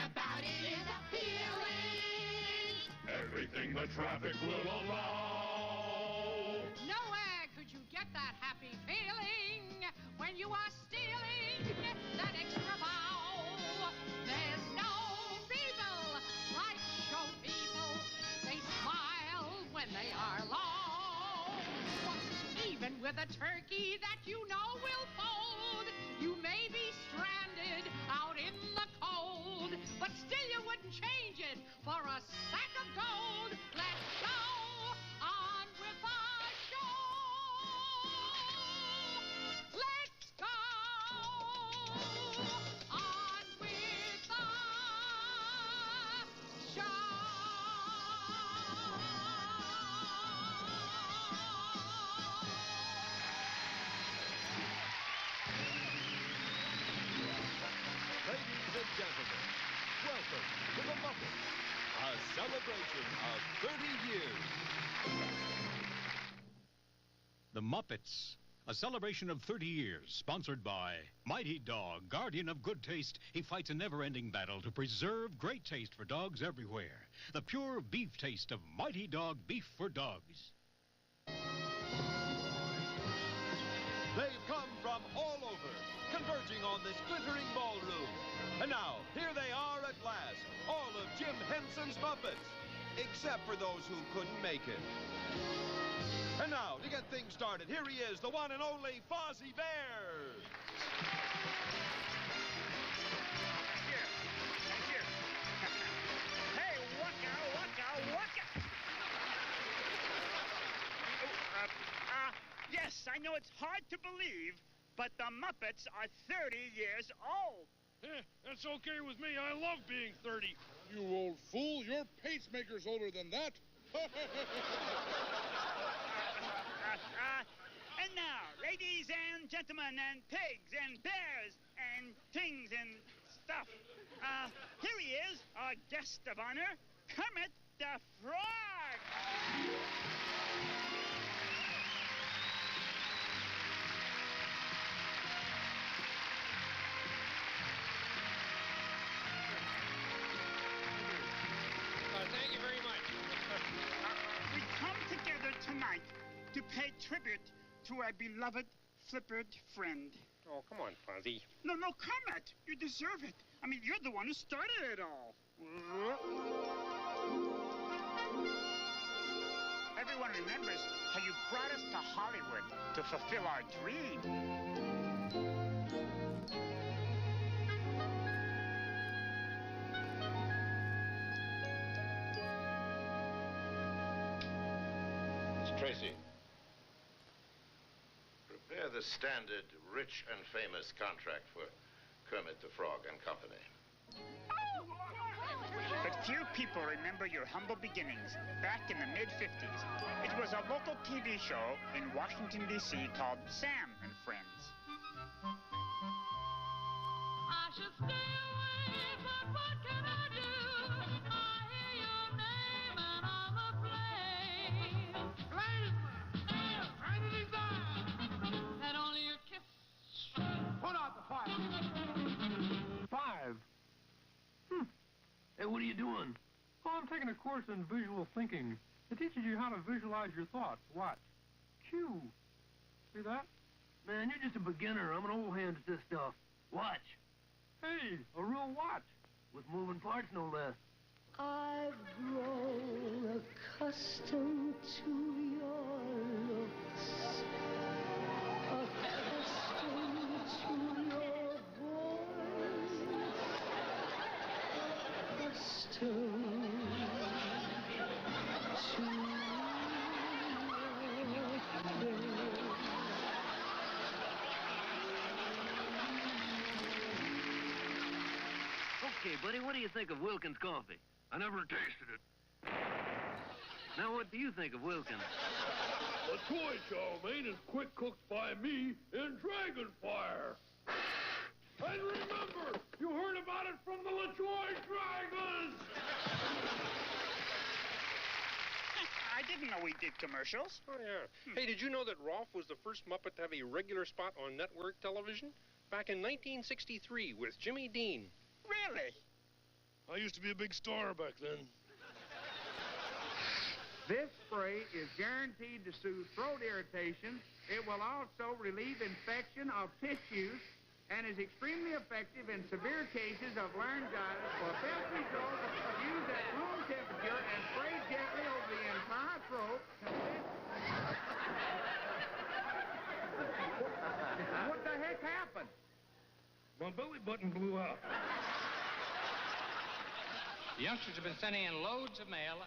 about it is appealing. Everything the traffic will allow. Nowhere could you get that happy feeling when you are stealing that extra bow. There's no people like show people. They smile when they are low. Even with a turkey that you know will fold, you may be stranded out in the cold, but still you wouldn't change it for a sack of gold. Let's go on with the show. Let's go on with the show. Ladies and gentlemen, welcome to the Muppets, a celebration of 30 years. The Muppets, a celebration of 30 years, sponsored by Mighty Dog, guardian of good taste. He fights a never-ending battle to preserve great taste for dogs everywhere. The pure beef taste of Mighty Dog beef for dogs. They've come from all over, converging on this glittering ballroom. And now, here they are at last, all of Jim Henson's Muppets, except for those who couldn't make it. And now, to get things started, here he is, the one and only Fozzie Bear. Here. Hey, waka. Yes, I know it's hard to believe, but the Muppets are 30 years old. That's okay with me. I love being 30. You old fool. Your pacemaker's older than that. And now, ladies and gentlemen, and pigs and bears and things and stuff, here he is, our guest of honor, Kermit the Frog. Thank you very much. We come together tonight to pay tribute to our beloved flippered friend. Oh, come on, Fozzie. No, Kermit, you deserve it. I mean, you're the one who started it all. Everyone remembers how you brought us to Hollywood to fulfill our dream. Tracy, prepare the standard rich and famous contract for Kermit the Frog and Company. But few people remember your humble beginnings back in the mid-50s. It was a local TV show in Washington, D.C. called Sam and Friends. I should stay away, but what can I do? I hear your name and I'm afraid. Where did he die? Had only a kiss. Put out the fire. 5. Hey, what are you doing? Oh, I'm taking a course in visual thinking. It teaches you how to visualize your thoughts. Watch. Cue. See that? Man, you're just a beginner. I'm an old hand at this stuff. Watch. Hey, a real watch. With moving parts, no less. I've grown accustomed to your looks, accustomed to your voice, accustomed to your face. Okay, buddy, what do you think of Wilkins coffee? I never tasted it. Now, what do you think of Wilkins? A toy chow mein is quick cooked by me in dragon fire. And remember, you heard about it from the LaJoy Dragons! I didn't know we did commercials. Oh, yeah. Hey, did you know that Rolf was the first Muppet to have a regular spot on network television? Back in 1963 with Jimmy Dean. Really? I used to be a big star back then. This spray is guaranteed to soothe throat irritation. It will also relieve infection of tissues and is extremely effective in severe cases of laryngitis. For best results, use at room temperature and spray gently over the entire throat. What the heck happened? My belly button blew out. The youngsters have been sending in loads of mail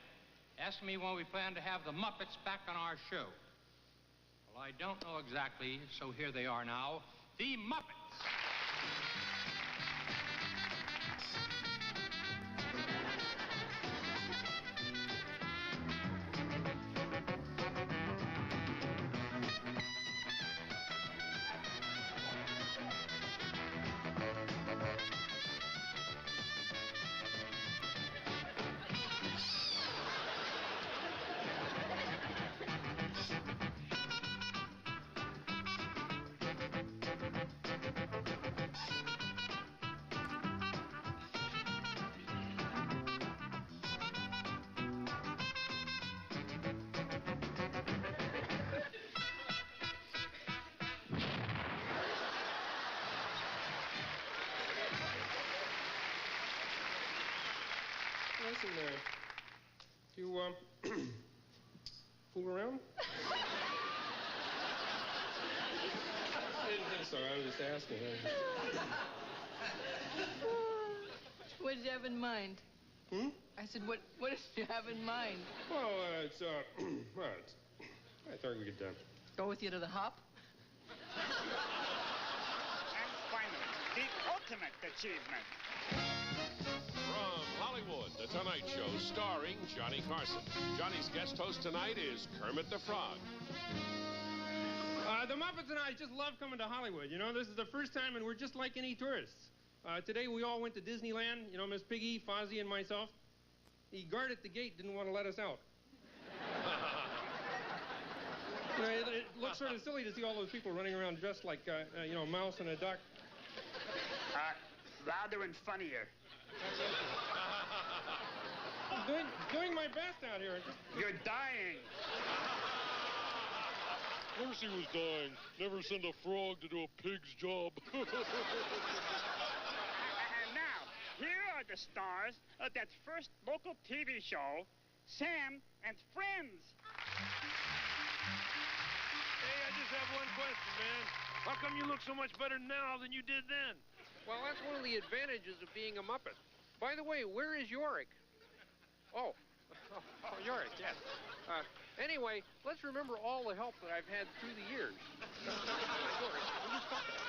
asking me when we plan to have the Muppets back on our show. Well, I don't know exactly, so here they are now. The Muppets. Listen, you, fool around? I didn't think so. I was just asking. What did you have in mind? Hmm? I said, what did you have in mind? Well, it's, well, it's, I thought we could, Go with you to the hop? And finally, the ultimate achievement. From Hollywood, The Tonight Show, starring Johnny Carson. Johnny's guest host tonight is Kermit the Frog. The Muppets and I just love coming to Hollywood. You know, this is the first time, and we're just like any tourists. Today we all went to Disneyland. You know, Miss Piggy, Fozzie, and myself. The guard at the gate didn't want to let us out. You know, it looks sort of silly to see all those people running around dressed like, you know, a mouse and a duck. Louder and funnier. I'm doing my best out here. You're dying. Percy was dying. Never send a frog to do a pig's job. And now, here are the stars of that first local TV show, Sam and Friends. Hey, I just have one question, man. How come you look so much better now than you did then? Well, that's one of the advantages of being a Muppet. By the way, where is Yorick? Oh, Yorick, yes. Anyway, let's remember all the help that I've had through the years. Yorick, will you stop that?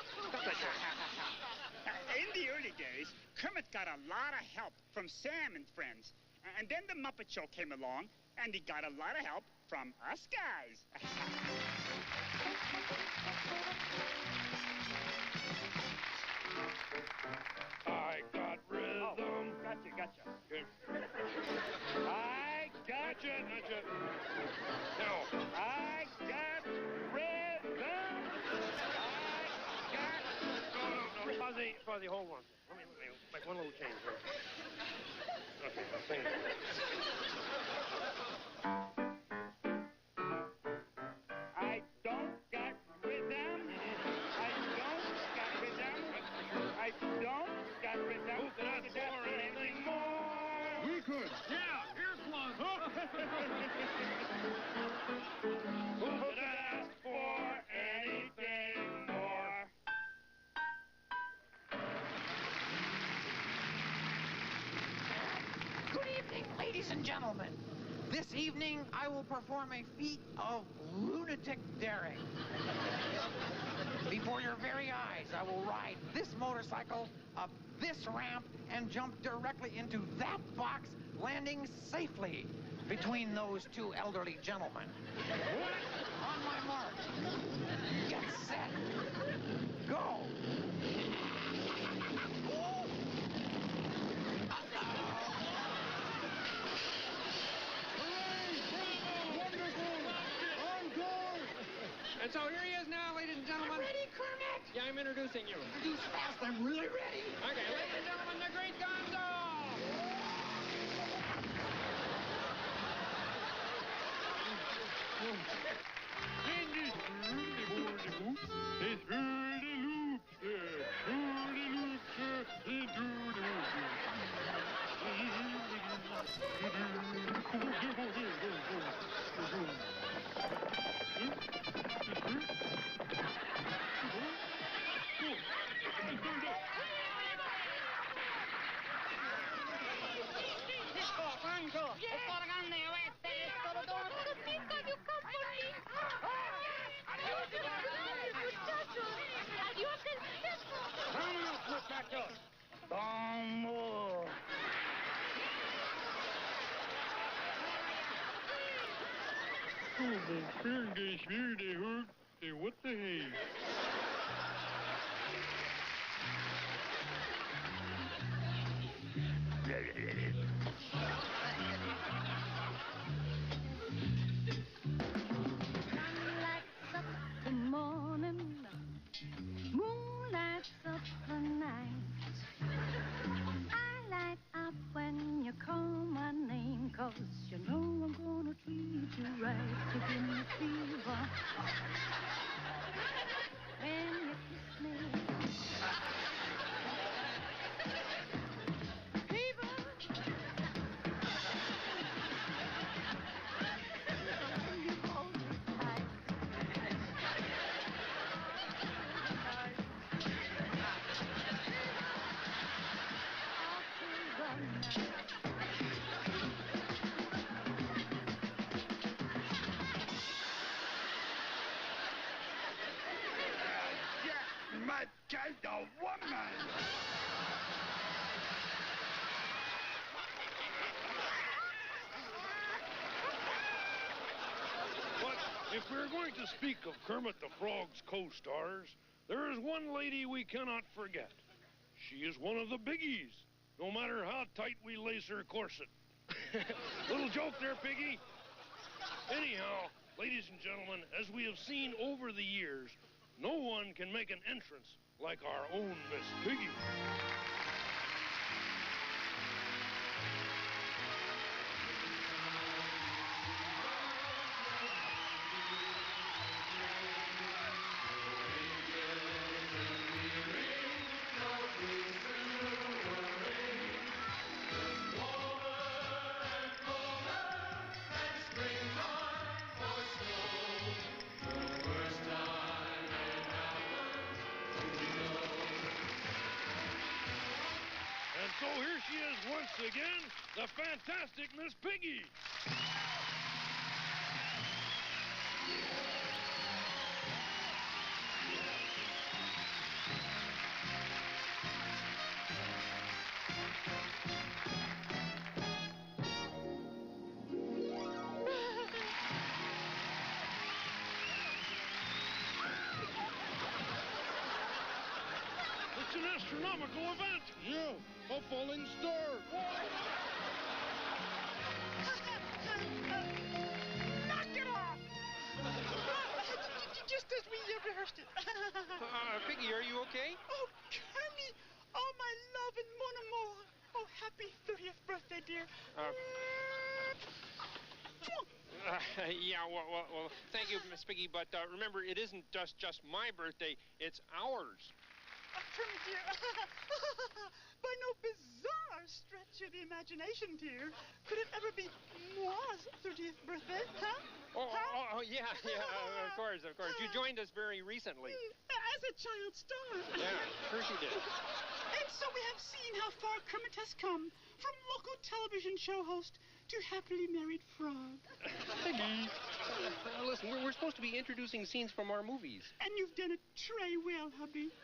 In the early days, Kermit got a lot of help from Sam and Friends. And then the Muppet Show came along, and he got a lot of help from us guys. I got rhythm. Oh, gotcha. Okay. I got Gotcha. No. I got rhythm. No. Fozzie, hold on. Let me make one little change here. Okay, I'll sing it. I don't got rhythm. I don't got rhythm. I don't got rhythm. Who could ask for anything more? We could. Yeah, here's one. Who could ask for anything more? Good evening, ladies and gentlemen. This evening, I will perform a feat of lunatic daring. Before your very eyes, I will ride this motorcycle up this ramp and jump directly into that box, landing safely between those two elderly gentlemen. On my mark, get set, go. And so here he is now, ladies and gentlemen. Ready, Kermit? Yeah, I'm introducing you. Introduce fast, I'm really ready. Okay, ladies and gentlemen, the great Gonzo! What the hey? Lights up the morning, moon lights up the night. I light up when you call my name, 'cause you know I'm gonna treat you right. You give me fever when you kiss me. Fever. You hold me tight. My kind of woman. But if we're going to speak of Kermit the Frog's co-stars, there is one lady we cannot forget. She is one of the biggies, no matter how tight we lace her corset. Little joke there, Piggy. Anyhow, ladies and gentlemen, as we have seen over the years, no one can make an entrance like our own Miss Piggy. So here she is once again, the fantastic Miss Piggy. It's an astronomical event. Yeah. A falling star! Knock it off! Just as we rehearsed it. Piggy, are you okay? Oh, Kermit! Oh, my love and mon amour! Oh, happy 30th birthday, dear. Yeah, well, thank you, Miss Piggy, but remember, it isn't just my birthday, it's ours. Kermit, dear. By no bizarre stretch of the imagination, dear, could it ever be moi's 30th birthday, huh? Oh, yeah, of course. You joined us very recently. As a child star. Yeah, sure she did. And so we have seen how far Kermit has come, from local television show host to happily married frog. Piggy. Listen, we're supposed to be introducing scenes from our movies. And you've done it très well, hubby.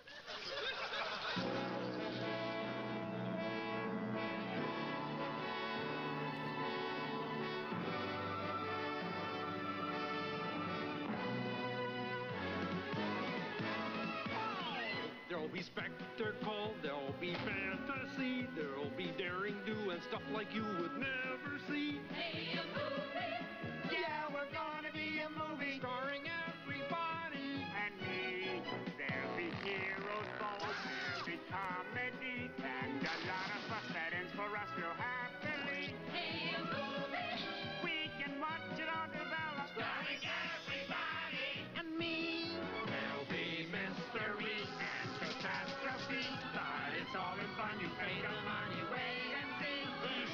There'll be spectacle, there'll be fantasy, there'll be daring do and stuff like you would never see. Hey, a movie. Yeah, we're gonna be a movie Starring everybody. and me. There'll be heroes, both, there'll be comedy, and a lot of fuss that ends for us real happily. Hey, a movie. We can watch it all develop. Starring everybody. And me. There'll be mysteries And catastrophe, but it's all in fun. You pay no money, wait and see. Is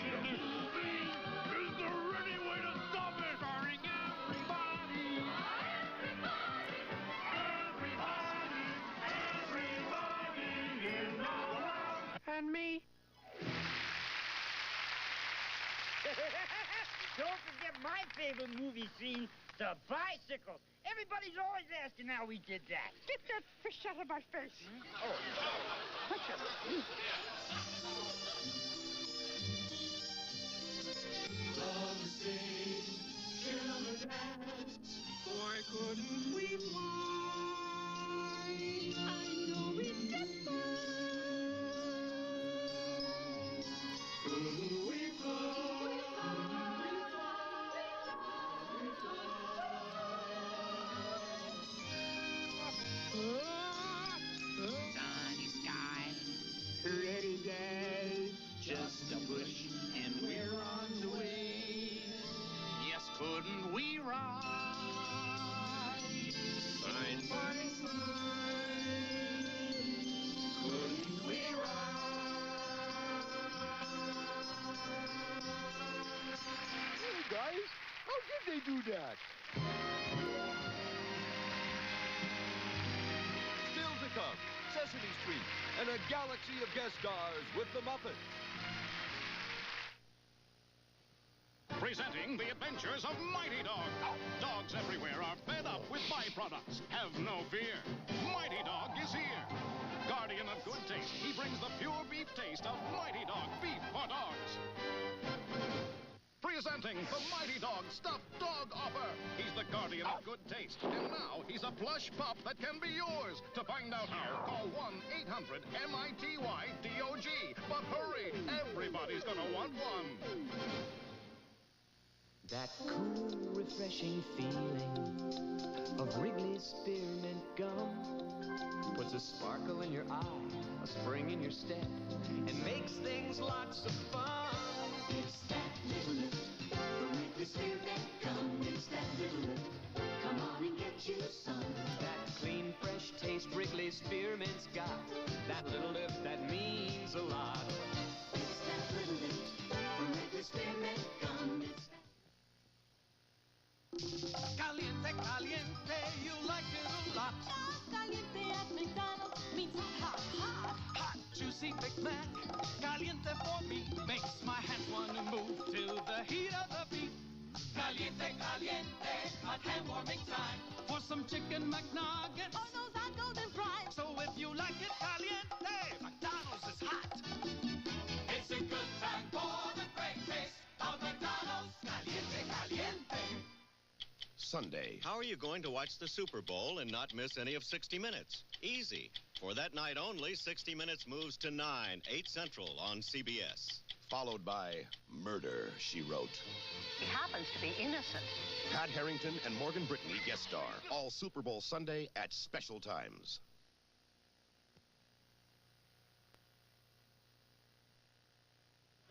there any way to stop it? starring everybody. Everybody in the world. And me. Don't forget my favorite movie scene, the bicycles. Everybody's always asking how we did that. Get that fish out of my face. children ask, why couldn't we fly? I know we differ. Couldn't we fly? Sunny sky, pretty day, just a push and we're on the way. Yes, couldn't we ride? Side by side, couldn't we ride? Hey, guys, how did they do that? Still to come, Sesame Street and a galaxy of guest stars with the Muppets. Presenting the adventures of Mighty Dog. Dogs everywhere are fed up with byproducts. Have no fear. Mighty Dog is here. Guardian of good taste, he brings the pure beef taste of Mighty Dog beef for dogs. Presenting the Mighty Dog Stuffed Dog Offer. He's the guardian of good taste. And now he's a plush pup that can be yours. To find out how, call 1-800-MITY-DOG. But hurry, everybody's gonna want one. That cool, refreshing feeling of Wrigley's Spearmint Gum puts a sparkle in your eye, a spring in your step, and makes things lots of fun. It's that little lift from Wrigley's Spearmint Gum. It's that little lift. Come on and get you some. That clean, fresh taste Wrigley's Spearmint's got. That little lift that means a lot. It's that little lift from Wrigley's Spearmint Gum. It's Caliente, caliente, you like it a lot. Caliente at McDonald's means hot, hot, hot. Juicy Big Mac, caliente for me, makes my hands want to move to the heat of the beat. Caliente, caliente, hot hand warming time for some chicken McNuggets or those hot golden fries. So if you like it caliente, McDonald's is hot. It's a good time for the great taste of McDonald's. Caliente, caliente. Sunday. How are you going to watch the Super Bowl and not miss any of 60 Minutes? Easy. For that night only, 60 Minutes moves to 9, 8 Central on CBS. Followed by Murder, She Wrote. He happens to be innocent. Pat Harrington and Morgan Brittany guest star. All Super Bowl Sunday at special times.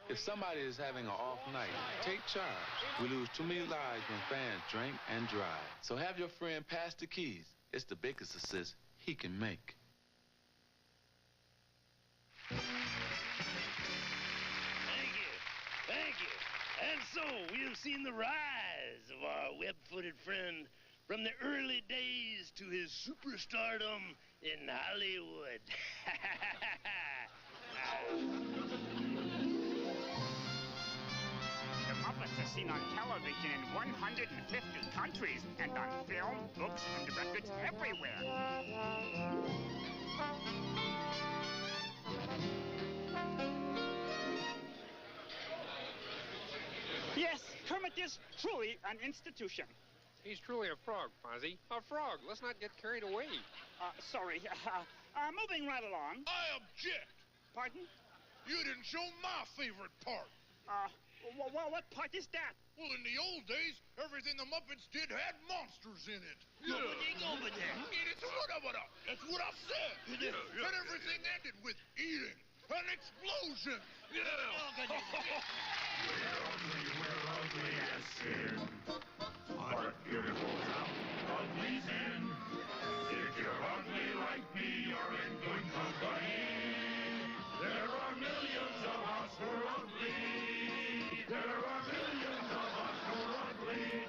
If somebody is having an off night, take charge. We lose too many lives when fans drink and drive. So have your friend pass the keys. It's the biggest assist he can make. Thank you. Thank you. And so we have seen the rise of our web-footed friend from the early days to his superstardom in Hollywood. The Muppets are seen on television in 150 countries and on film, books, and records everywhere. Yes, Kermit is truly an institution. He's truly a frog, Fozzie. A frog. Let's not get carried away. Sorry. Moving right along. I object. Pardon? You didn't show my favorite part. Well, what part is that? Well, in the old days, everything the Muppets did had monsters in it. Yeah. Over there. It's whatever. That's what I said. Yeah. And everything ended with eating. An explosion. Yeah. We're ugly as sin. What a beautiful town, ugly's in. If you're ugly like me, you're in good company. There are millions of us who are ugly. There are millions of us who are ugly.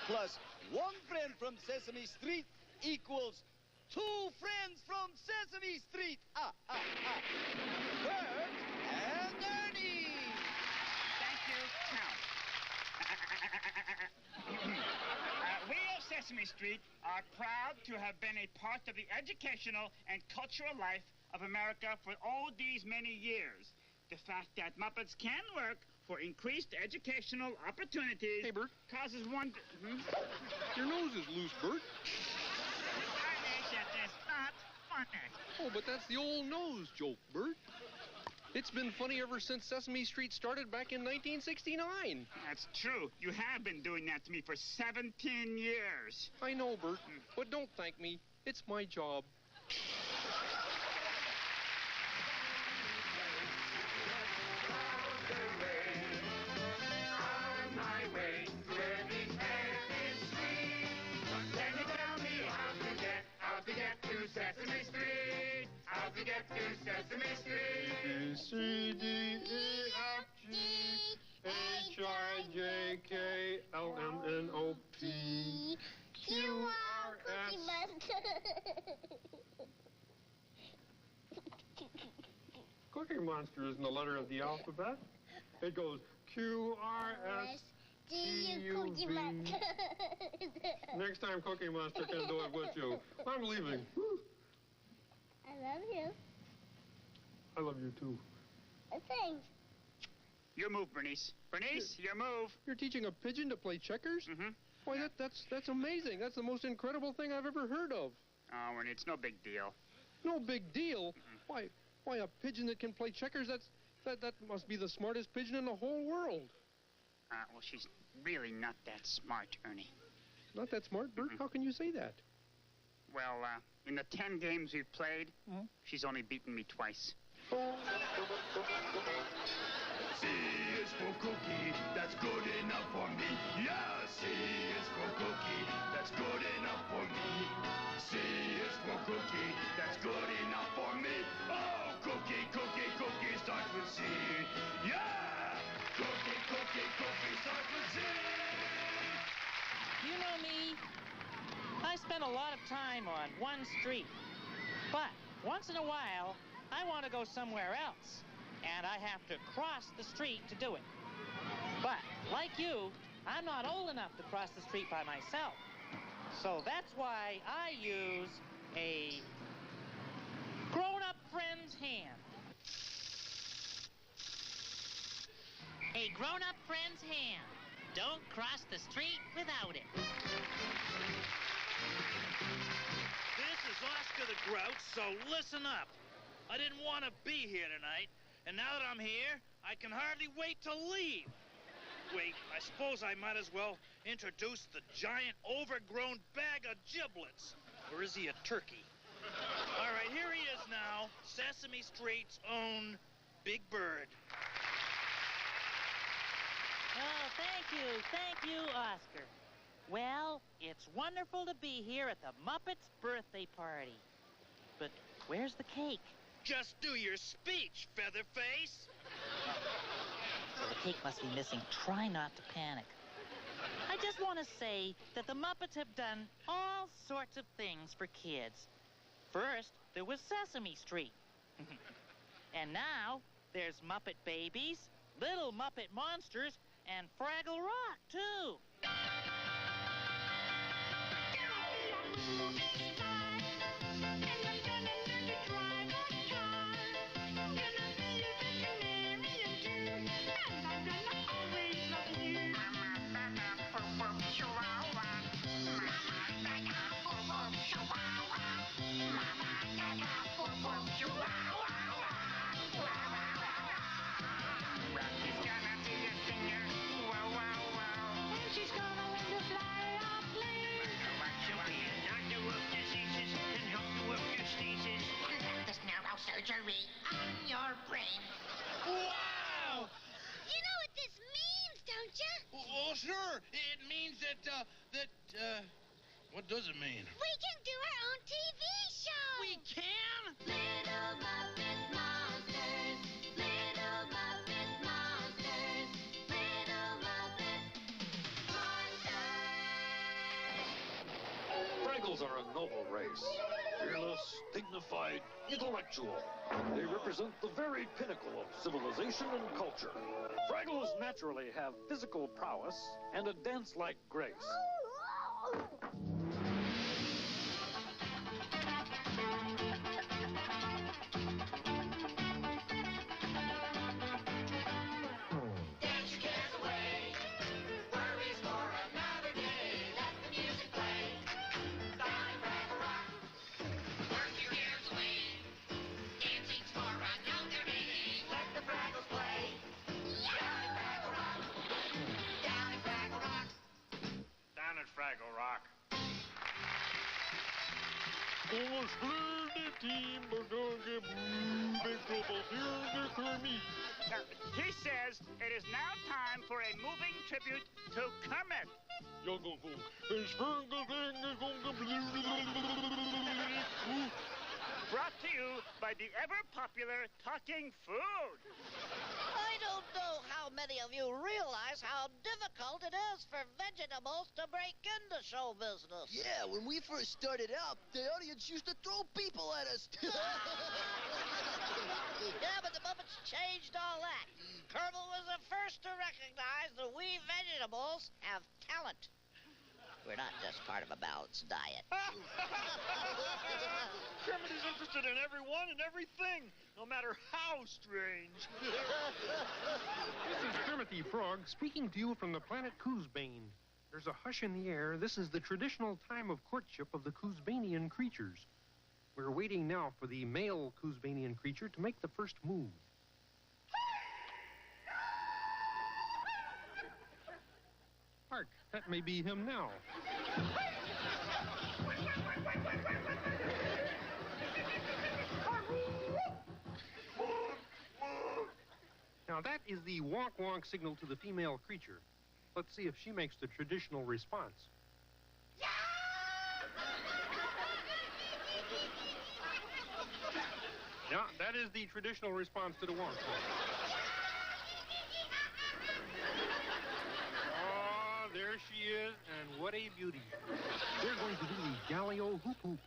plus 1 friend from Sesame Street equals 2 friends from Sesame Street. Bert and Ernie. Thank you. Now, we of Sesame Street are proud to have been a part of the educational and cultural life of America for all these many years. The fact that Muppets can work for increased educational opportunities causes one... Your nose is loose, Bert. That is not funny. Oh, but that's the old nose joke, Bert. It's been funny ever since Sesame Street started back in 1969. That's true. You have been doing that to me for 17 years. I know, Bert, but don't thank me. It's my job. Sesame Street, how to get to Sesame Street. A-C-D-E-F-G-H-I-J-K-L-M-N-O-P Q-R-S. Cookie Monster isn't a letter of the alphabet. It goes Q-R-S-T-U-V. Next time Cookie Monster can do it with you. I'm leaving. I love you. I love you too. Thanks. Your move, Bernice. Bernice, your move. You're teaching a pigeon to play checkers? Mm-hmm. Why, that's amazing. That's the most incredible thing I've ever heard of. Oh, Ernie, it's no big deal. No big deal? Why, a pigeon that can play checkers, that must be the smartest pigeon in the whole world. Well, she's really not that smart, Ernie. Not that smart, Bert? How can you say that? Well, in the 10 games we've played, she's only beaten me twice. C is for cookie, that's good enough for me. Yeah, C is for cookie, that's good enough for me. C is for cookie, that's good enough for me. Oh, cookie, cookie, cookie starts with C. Yeah! Cookie, cookie, cookie starts with C. You know me, I spend a lot of time on one street. But once in a while, I want to go somewhere else. And I have to cross the street to do it. But, like you, I'm not old enough to cross the street by myself. So that's why I use a grown-up friend's hand. A grown-up friend's hand. Don't cross the street without it. This is Oscar the Grouch, so listen up. I didn't want to be here tonight, and now that I'm here, I can hardly wait to leave. Wait, I suppose I might as well introduce the giant overgrown bag of giblets. Or is he a turkey? All right, here he is now, Sesame Street's own Big Bird. Oh, thank you, Oscar. Well, it's wonderful to be here at the Muppets' birthday party. But where's the cake? Just do your speech, Featherface. Well, the cake must be missing. Try not to panic. I just want to say that the Muppets have done all sorts of things for kids. First, there was Sesame Street. And now, there's Muppet Babies, Little Muppet Monsters, and Fraggle Rock, too. Surgery on your brain. Wow! You know what this means, don't you? Oh, sure. It means that, what does it mean? We can do our own TV show. We can? Little Muppet Monsters. Little Muppet Monsters. Little Muppet Monsters. Fraggles are a noble race. Fearless, dignified, intellectual. They represent the very pinnacle of civilization and culture. Fraggles naturally have physical prowess and a dance-like grace. Fraggle Rock. He says it is now time for a moving tribute to Kermit. Brought to you by the ever-popular talking food. I don't know how many of you realize how difficult it is for vegetables to break into show business. Yeah, when we first started out, the audience used to throw people at us. Yeah, but the Muppets changed all that. Kermit was the first to recognize that we vegetables have talent. We're not just part of a balanced diet. Kermit is interested in everyone and everything, no matter how strange. This is Kermit the Frog speaking to you from the planet Coosbane. There's a hush in the air. This is the traditional time of courtship of the Coosbanian creatures. We're waiting now for the male Coosbanian creature to make the first move. Hark, that may be him now. Now that is the wonk-wonk signal to the female creature. Let's see if she makes the traditional response. Yeah, that is the traditional response to the wonk-wonk. Oh, there she is, and what a beauty. They're going to do the Galileo hoop-hoop.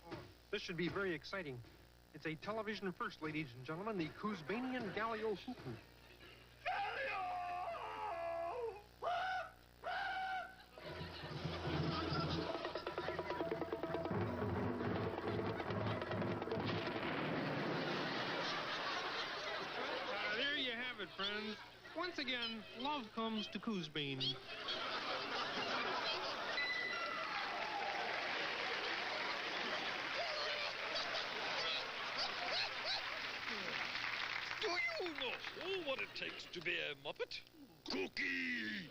Oh, this should be very exciting. It's a television first, ladies and gentlemen, the Coosbanian Galileo hoop-hoop. There you have it, friends. Once again, love comes to Coosbane. Do you know what it takes to be a Muppet? Cookie!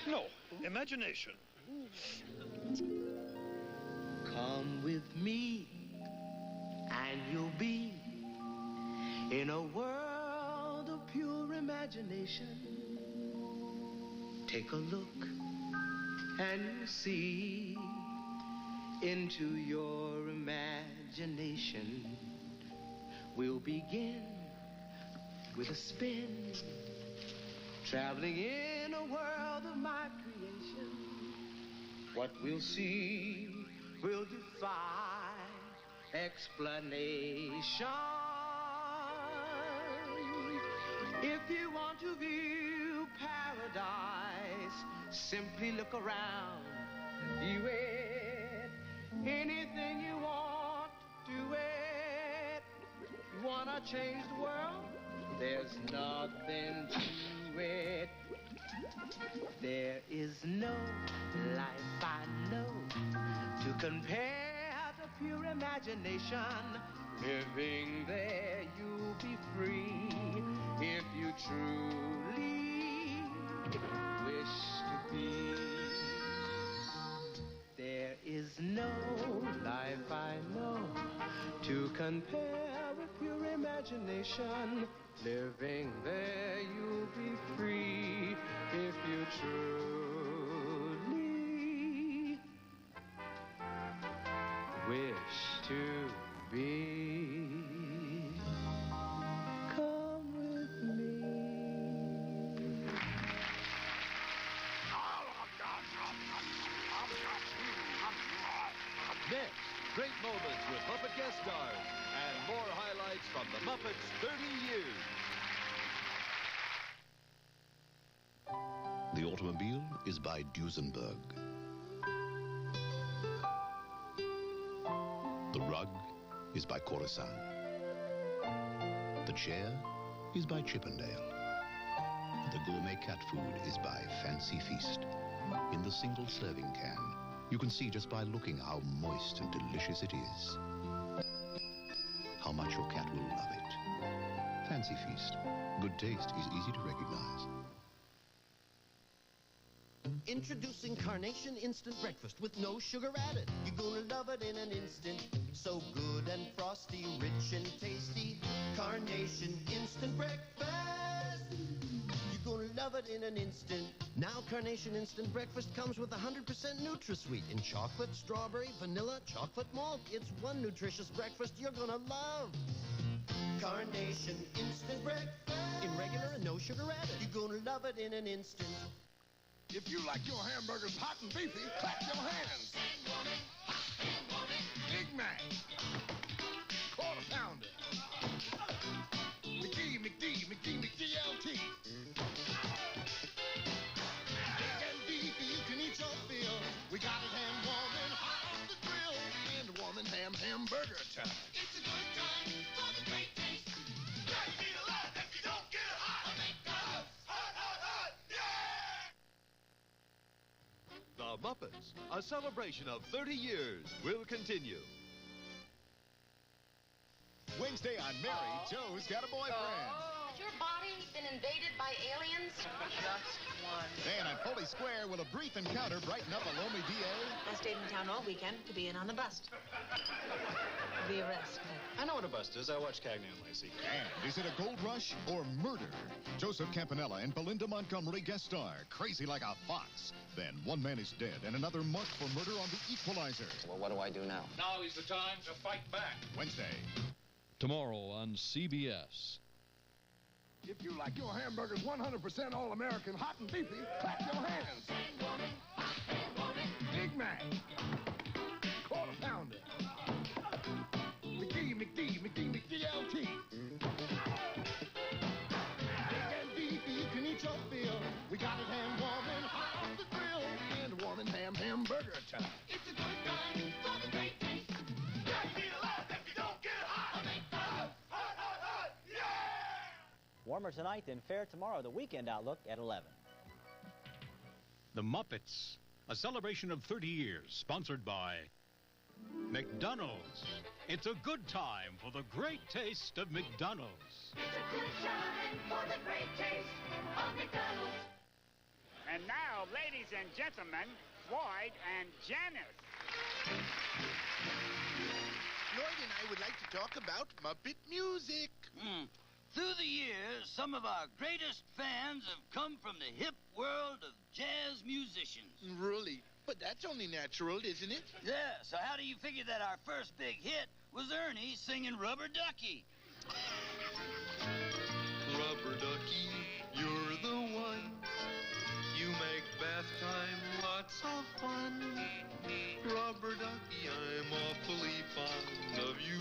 No, imagination. Come with me, and you'll be in a world of pure imagination. Take a look, and you'll see into your imagination. We'll begin with a spin, traveling in a world of my creation. What we'll see will defy explanation. If you want to view paradise, simply look around and view it. Anything you want, do it. You wanna change the world? There's nothing to it. There is no life I know to compare to pure imagination. Living there, you'll be free if you truly wish to be. There is no life I know to compare with pure imagination. Living there, you'll be free if you truly wish to be. Come with Muppets 30 Years. The automobile is by Duesenberg. The rug is by Coruscant. The chair is by Chippendale. The gourmet cat food is by Fancy Feast. In the single serving can, you can see just by looking how moist and delicious it is. How much your cat will love it. Fancy Feast. Good taste is easy to recognize. Introducing Carnation Instant Breakfast with no sugar added. You're gonna love it in an instant. So good and frosty, rich and tasty. Carnation Instant Breakfast. You're gonna love it in an instant. Now Carnation Instant Breakfast comes with 100% NutraSweet in chocolate, strawberry, vanilla, chocolate malt. It's one nutritious breakfast you're gonna love. Carnation Instant Breakfast. In regular and no sugar added. You're gonna love it in an instant. If you like your hamburgers hot and beefy, clap your hands. Big Mac. Quarter pounder. McDLT. Big and beefy, you can eat your fill. We got it ham warm and hot off the grill. And warm and ham hamburger time. It's a good time for the great taste. Gotta be alive if you don't get it hot. McDonald's. Hot, hot, hot. Yeah! The Muppets, a celebration of 30 years, will continue. Wednesday on Mary, Joe's got a boyfriend. Has your body been invaded by aliens? Just one. And on Foley Square, will a brief encounter brighten up a lonely DA? I stayed in town all weekend to be in on the bust. The arrest. I know what a bust is. I watch Cagney and Lacey. And is it a gold rush or murder? Joseph Campanella and Belinda Montgomery guest star, crazy like a fox. Then one man is dead and another marked for murder on The Equalizer. Well, what do I do now? Now is the time to fight back. Wednesday. Tomorrow on CBS. If you like your hamburgers 100% all-American hot and beefy, clap your hands. Big Mac. Quarter pounder. McDLT. Big and beefy, you can eat your fill. We got it ham warm and hot off the grill. And warm and ham hamburger time. It's a good time for the great taste. Gotta be alive if you don't get it hot. Hot, hot, hot, yeah! Warmer tonight than fair tomorrow. The weekend outlook at 11. The Muppets, a celebration of 30 years, sponsored by McDonald's. It's a good time for the great taste of McDonald's. It's a good time for the great taste of McDonald's. And now, ladies and gentlemen, Floyd and Janice. Lloyd and I would like to talk about Muppet music. Through the years, some of our greatest fans have come from the hip world of jazz musicians. Really? But that's only natural, isn't it? Yeah, so how do you figure that our first big hit was Ernie singing Rubber Ducky? Rubber Ducky, you're the one. You make bath time lots of fun. Rubber Ducky, I'm awfully fond of you.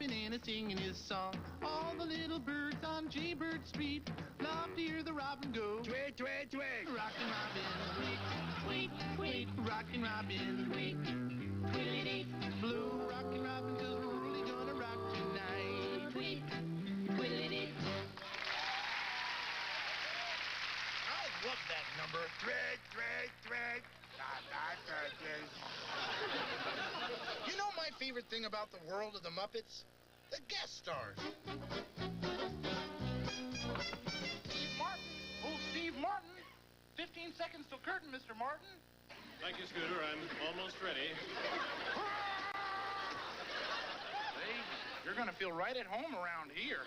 chiming in and singing his song. All the little birds on Jaybird Street love to hear the robin go. Tweet, tweet, tweet. Rockin' Robin, tweet, tweet, tweet. Rockin' Robin, tweet, tweet. Blue Rockin' Robin, 'cause we're really gonna rock tonight. Tweet, tweet. I love that number. Tweet, tweet, tweet. You know my favorite thing about the world of the Muppets? The guest stars. Steve Martin. Oh, Steve Martin. 15 seconds till curtain, Mr. Martin. Thank you, Scooter. I'm almost ready. Hey, you're gonna feel right at home around here.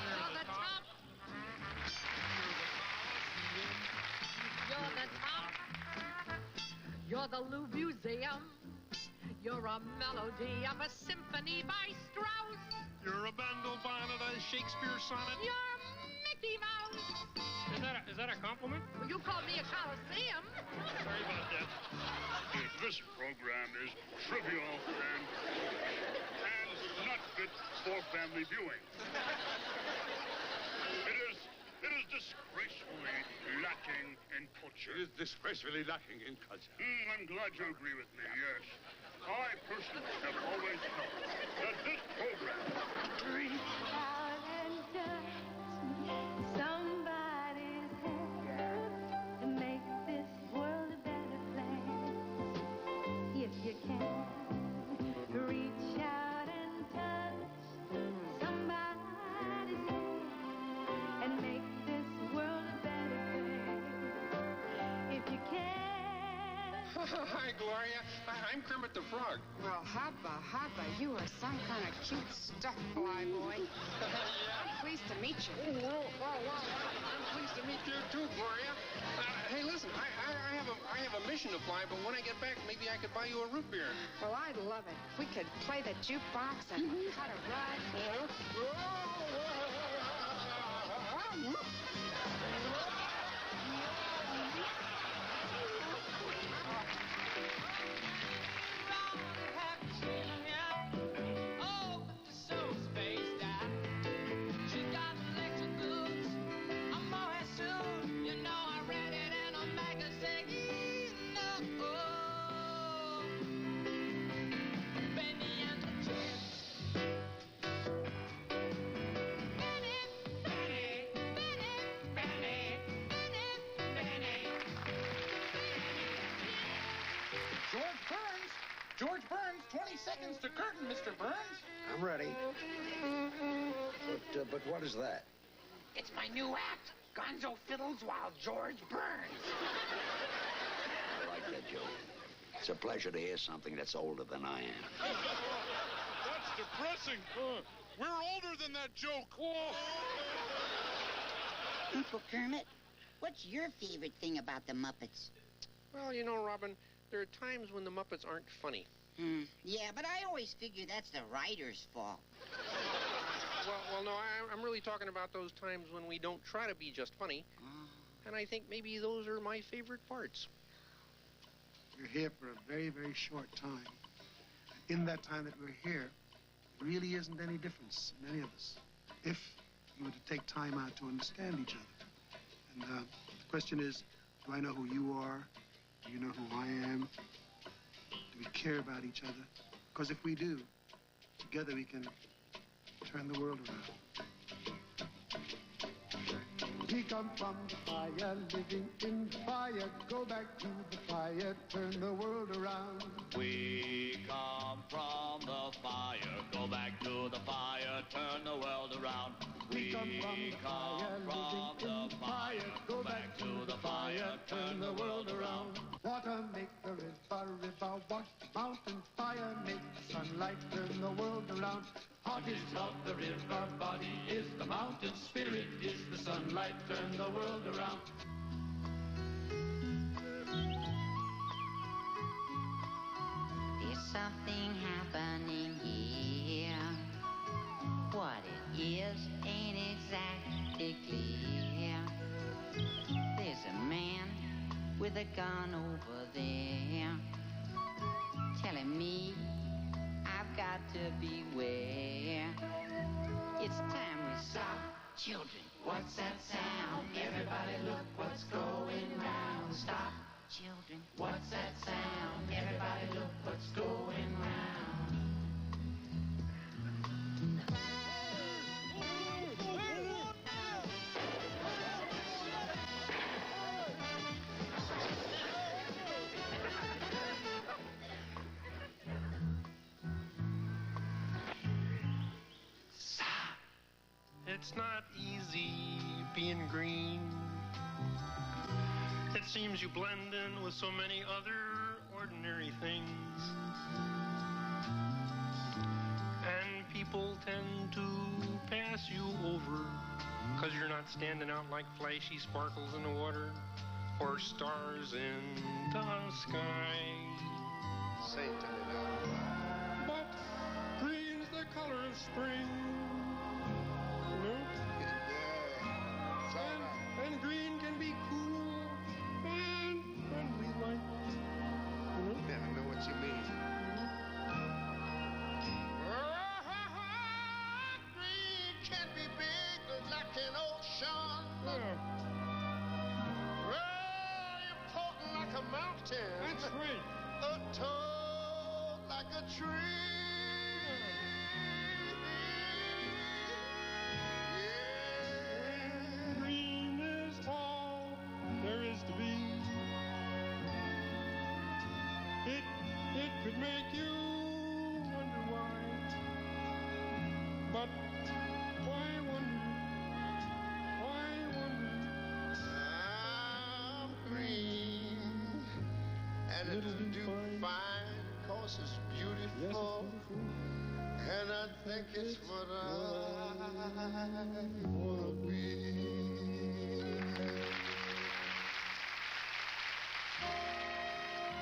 You're the top. You're the top. You're the Louvre Museum. You're a melody of a symphony by Strauss. You're a bundle bonnet, a Shakespeare sonnet. You're Mickey Mouse. Is that a compliment? Well, you called me a Coliseum. Sorry about that. This program is trivial and not fit for family viewing. It is disgracefully lacking in culture. It is disgracefully lacking in culture. I'm glad you agree with me, yes. I personally have always felt that this program... Reach out and touch somebody's hand and make this world a better place. If you can, reach out and touch somebody's hand and make this world a better place. If you can. Hi, Gloria. I'm Kermit the Frog. Well, hubba, you are some kind of cute stuff, Flyboy. I'm pleased to meet you. Oh, wow. I'm pleased to meet you too, Gloria. Hey, listen, I have a mission to fly, but when I get back, maybe I could buy you a root beer. Well, I'd love it. If we could play the jukebox and cut a ride. George Burns, 20 seconds to curtain, Mr. Burns. I'm ready. But what is that? It's my new act. Gonzo fiddles while George burns. I like that joke. It's a pleasure to hear something that's older than I am. That's depressing. We're older than that joke. Uncle Kermit, what's your favorite thing about the Muppets? Well, you know, Robin, there are times when the Muppets aren't funny. Yeah, but I always figure that's the writer's fault. Well, no, I'm really talking about those times when we don't try to be just funny. And I think maybe those are my favorite parts. We're here for a very, very short time. In that time that we're here, there really isn't any difference in any of us if you were to take time out to understand each other. And the question is, do I know who you are? Do you know who I am? Do we care about each other? Because if we do, together we can turn the world around. We come from the fire, living in the fire. Go back to the fire, turn the world around. We come from the fire, go back to the fire, turn the world around. We come from the fire, go back to the fire, turn the world around. Water make the river, river wash the mountain. Fire make the sunlight, turn the world around. Heart is love, the river, body is the mountain. Spirit is the sunlight, turn the world around. There's something happening here. What it is ain't exactly clear. There's a man with a gun over there telling me I've got to beware. It's time we stop. Children, what's that sound? Everybody look what's going round. Stop. Children, what's that sound? Everybody look what's going round. It's not easy being green. It seems you blend in with so many other ordinary things. And people tend to pass you over because you're not standing out like flashy sparkles in the water or stars in the sky. Say it to me now. But green's the color of spring. And green can be cool and friendly like. Never know what you mean. Green can be big like an ocean. Important like a mountain. That's right. A tall like a tree. Green is all there is to be. It could make you wonder why. But why wonder? Why wonder? I'm green, and it'll do fine, 'cause it's beautiful. And I think it's what I wanna be.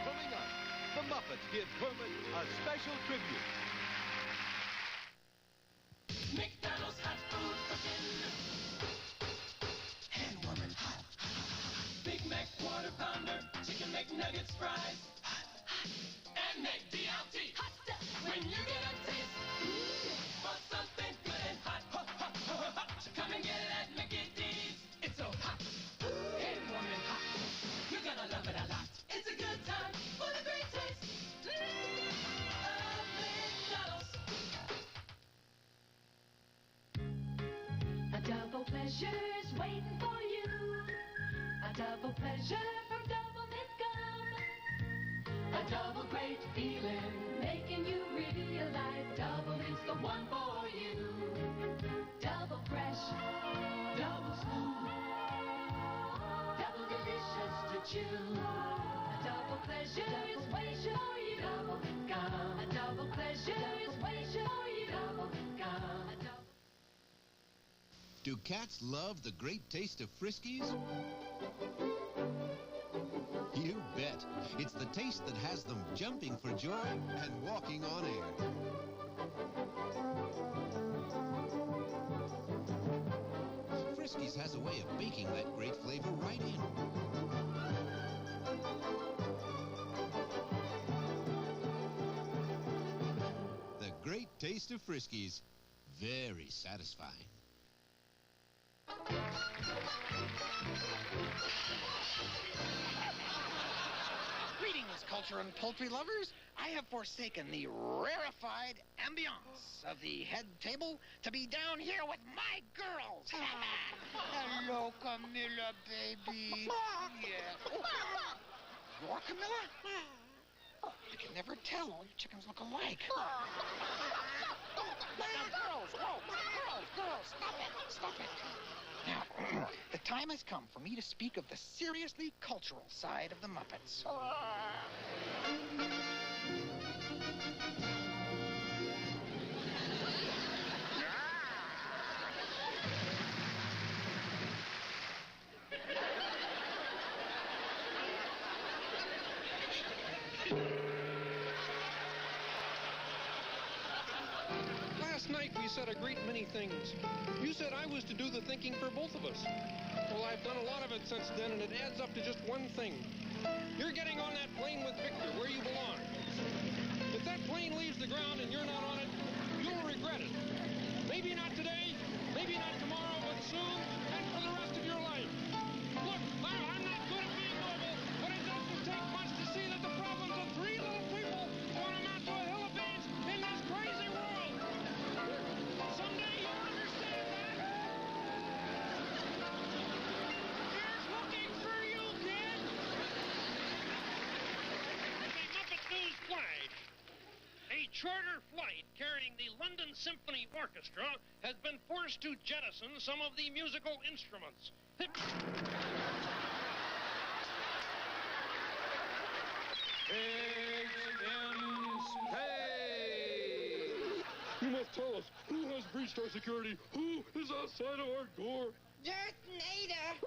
Coming up, the Muppets give Kermit a special tribute. McDonald's hot food cooking. Hand warming hot. Big Mac quarter pounder, chicken McNuggets fries. Hot, hot. And McDLT. Hot stuff. When you get a taste for something good and hot, hot, hot, hot, hot. Come and get it at Mickey D's. It's so hot. Hand warming hot. You're gonna love it a lot. It's a good time for the great taste of McDonald's. A double pleasure's waiting for you. A double pleasure from Double Mint Gum. A double great feeling, making you realize Double Mint's the one for you. Double fresh, double smooth, double delicious to chew. A double pleasure is waiting for you. Double Mint Gum. A double pleasure is waiting for you. Double Mint Gum. A double Do cats love the great taste of Friskies? You bet. It's the taste that has them jumping for joy and walking on air. Friskies has a way of baking that great flavor right in. The great taste of Friskies. Very satisfying. Greetings, culture and poultry lovers. I have forsaken the rarefied ambiance of the head table to be down here with my girls. Hello, Camilla, baby. Yes. You're Camilla? I can never tell. All your chickens look alike. Girls, stop it, stop it. Now, the time has come for me to speak of the seriously cultural side of the Muppets. Last night we said a great many things. You said I was to do the thinking for both of us. Well, I've done a lot of it since then, and it adds up to just one thing. You're getting on that plane with Victor, where you belong. If that plane leaves the ground and you're not on it, you'll regret it. Maybe not today, maybe not tomorrow, but soon and for the rest of your life. Look, I'm not good at being noble, but it doesn't take much to see that the problems of three little people don't amount to a hill of beans in this crazy world. Someday you'll understand that. Here's looking for you, kid. The Muppet News Flag. A charter flight carrying the London Symphony Orchestra has been forced to jettison some of the musical instruments. Pigs in space! You must tell us, who has breached our security? Who is outside of our door? Darth Vader!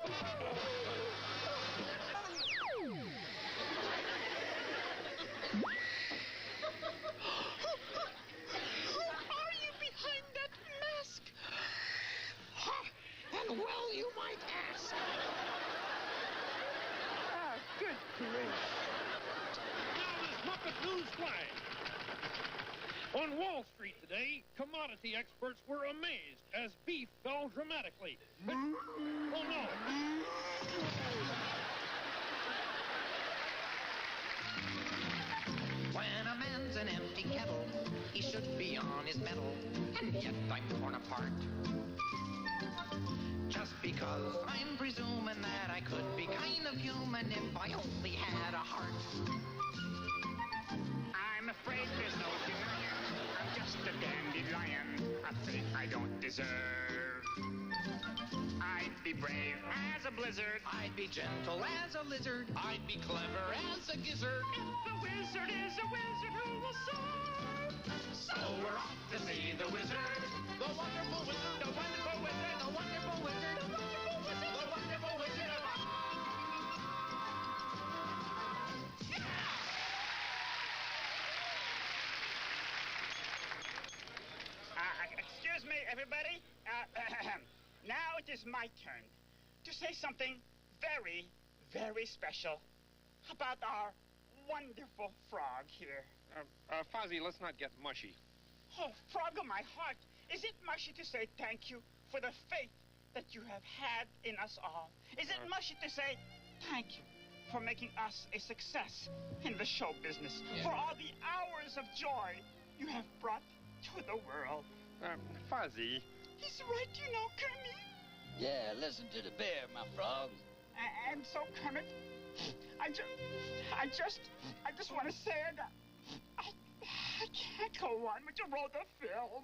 And well, you might ask. Ah, good grief. Now this Muppet News Flag. On Wall Street today, commodity experts were amazed as beef fell dramatically. Oh, no. When a man's an empty kettle, he should be on his mettle, and yet I'm torn apart. Just because I'm presuming that I could be kind of human if I only had a heart. I'm afraid there's no denying. I'm just a dandelion, a fate I don't deserve. I'd be brave as a blizzard. I'd be gentle as a lizard. I'd be clever as a gizzard. If the wizard is a wizard who will serve. So we're off to see the wizard. The wonderful wizard. The wonderful wizard. The wonderful wizard. The wonderful wizard. The wonderful wizard of Oz. Excuse me, everybody. Now it is my turn to say something very, very special about our wonderful frog here. Fozzie, let's not get mushy. Oh, frog of my heart, is it mushy to say thank you for the faith that you have had in us all? Is it mushy to say thank you for making us a success in the show business, for all the hours of joy you have brought to the world? Fozzie. He's right, you know, Kermit. Yeah, listen to the bear, my frog. And so, Kermit, I just want to say that I can't go on with your roll the film.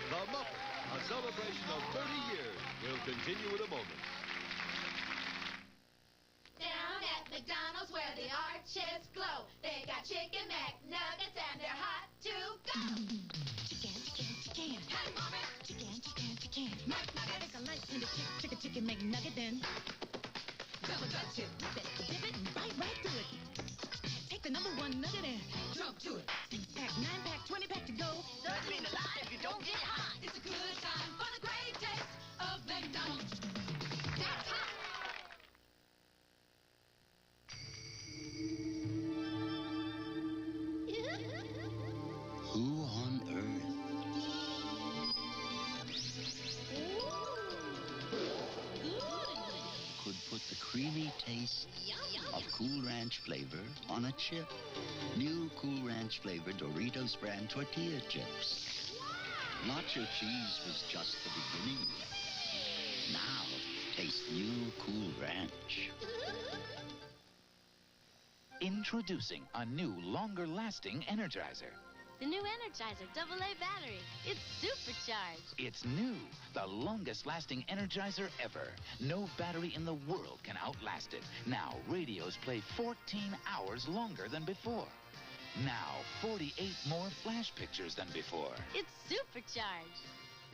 The Muppet, a celebration of 30 years, will continue in a moment. Down at McDonald's where the arches glow, they got Chicken McNuggets and they're hot to go. Chicken. Hey, Mommy. Chicken. McNuggets. Take a light in the chicken McNuggets. nugget then. Double dutch it, rip it, dip it, and bite right through it. Take the number one nugget and jump to it. 6-pack, 9-pack, 20-pack to go. Doesn't mean a lot if you don't get hot. It's a good time for the great taste of McDonald's. That's hot. Who on earth could put the creamy taste of Cool Ranch flavor on a chip? New Cool Ranch flavored Doritos brand tortilla chips. Nacho cheese was just the beginning. Now, taste new Cool Ranch. Introducing a new, longer-lasting Energizer. The new Energizer AA battery. It's supercharged. It's new, the longest-lasting Energizer ever. No battery in the world can outlast it. Now, radios play 14 hours longer than before. Now, 48 more flash pictures than before. It's supercharged.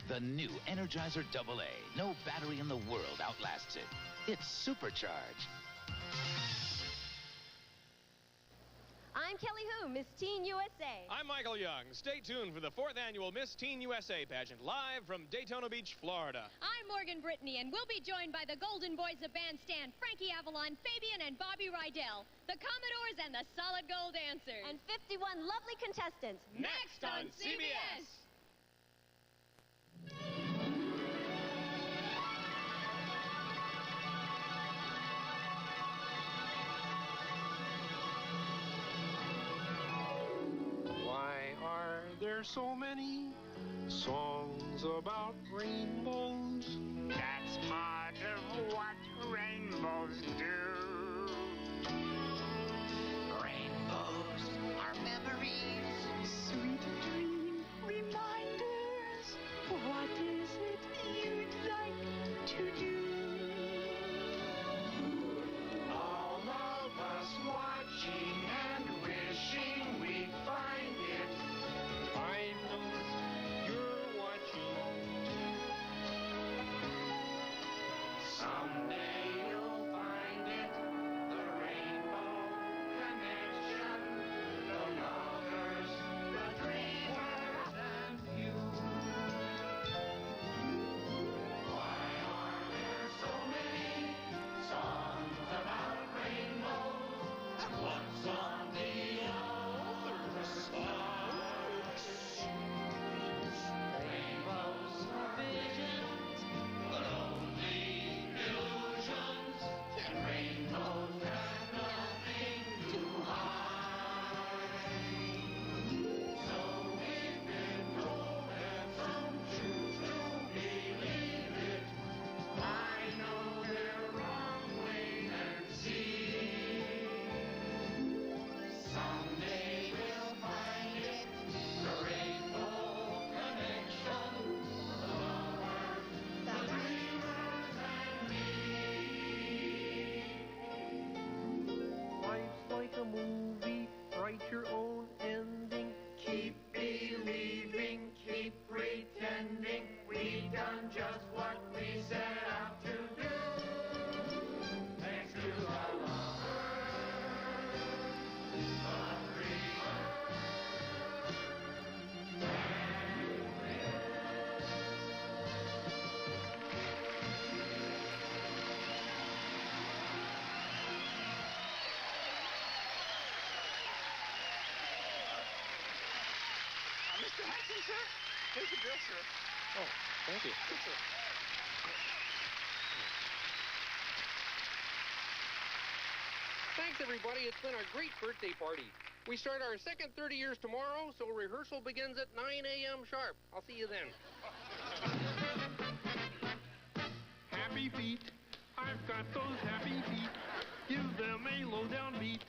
The new Energizer AA. No battery in the world outlasts it. It's supercharged. I'm Kelly Hu, Miss Teen USA. I'm Michael Young. Stay tuned for the 4th annual Miss Teen USA pageant, live from Daytona Beach, Florida. I'm Morgan Brittany, and we'll be joined by the Golden Boys of Bandstand, Frankie Avalon, Fabian, and Bobby Rydell, the Commodores, and the Solid Gold Dancers. And 51 lovely contestants. Next on CBS. There's so many songs about rainbows. That's part of what rainbows do. Rainbows are memories. Sweet dream reminders. What is it you'd like to do? All of us watching and wishing we'd find it. I know you're watching. Someday you'll find it. The rainbow connection. The lovers, the dreamers, and you. Why are there so many songs about rainbows? And what's on the other side? Rainbows are visions, but only illusions. And rainbows have nothing to hide. So if it told and some choose to believe it, I know they're wrong. Wait and see. Someday we'll find it. The rainbow connection. The lovers, the dreamers, and me. Life's like a movie, write your own ending. Keep believing, keep pretending. We've done just what we set out to do. Thanks to our lovers, the dreamers, Mr. Hudson, sir? Here's the bill, sir. Oh, thank you. Yes, sir. Thanks, everybody. It's been a great birthday party. We start our second 30 years tomorrow, so rehearsal begins at 9 a.m. sharp. I'll see you then. happy feet. I've got those happy feet. Give them a low-down beat,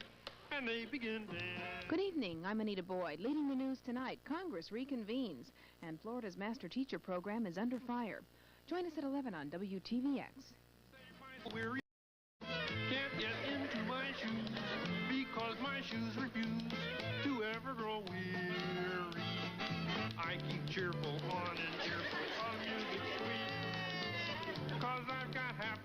and they begin dance. Good evening. I'm Anita Boyd. Leading the news tonight, Congress reconvenes, and Florida's master teacher program is under fire. Join us at 11 on WTVX. Weary. Can't get into my shoes because my shoes refuse to ever grow weary. I keep cheerful on and cheerful of music sweet, cause I've got half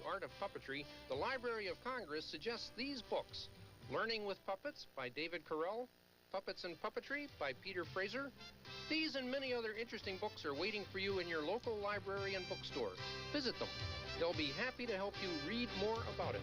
art of puppetry, the Library of Congress suggests these books: Learning with Puppets by David Carell, Puppets and Puppetry by Peter Fraser. These and many other interesting books are waiting for you in your local library and bookstore. Visit them. They'll be happy to help you read more about it.